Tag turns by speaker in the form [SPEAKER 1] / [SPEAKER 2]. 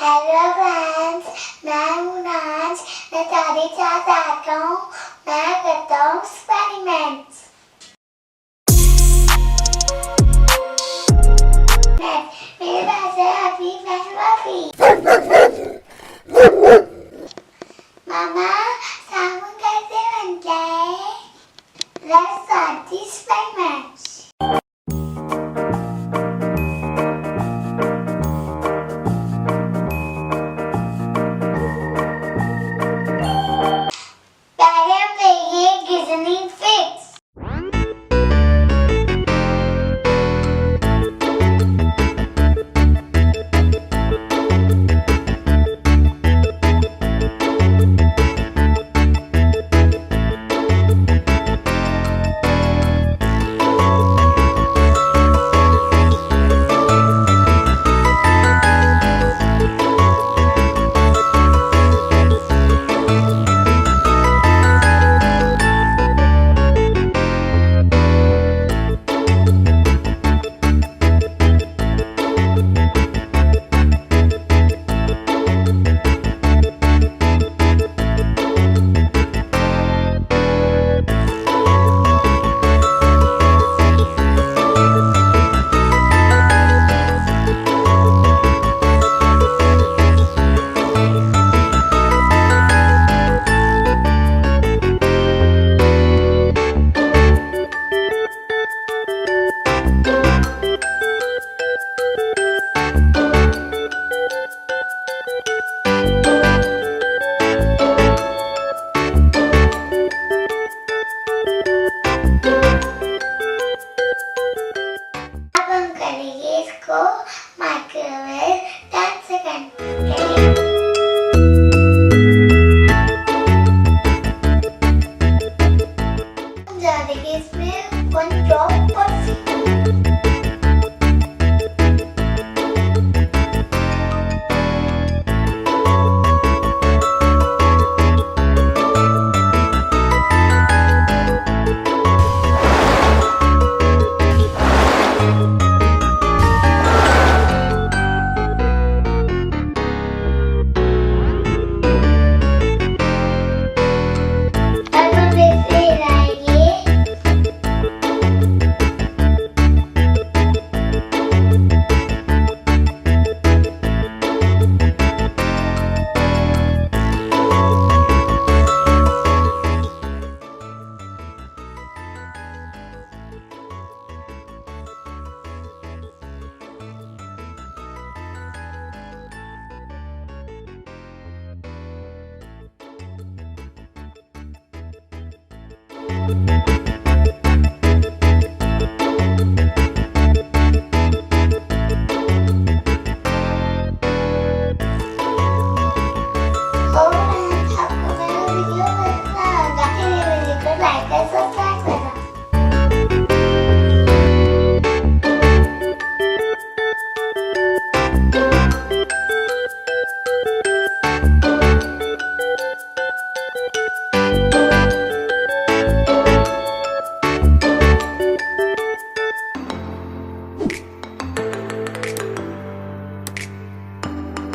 [SPEAKER 1] Hello friends, मैं हूँ नाज। मैं तुम्हारे साथ आता हूँ। मैं करता हूँ एक्सपेरिमेंट्स। मेरे पास है अभी मामा, साबुन कैसे बनता है? Let's start the experiments. पहले हम लेंगे गिजनिंग फिक्स। अब हम करेंगे इसको माइक्रोवेव 10 सेकंड के लिए। हम डालेंगे इसमें 1 ड्रॉप परफ्यूम। और आपको मेरा वीडियो कैसा लगा? लाइक और सब्सक्राइब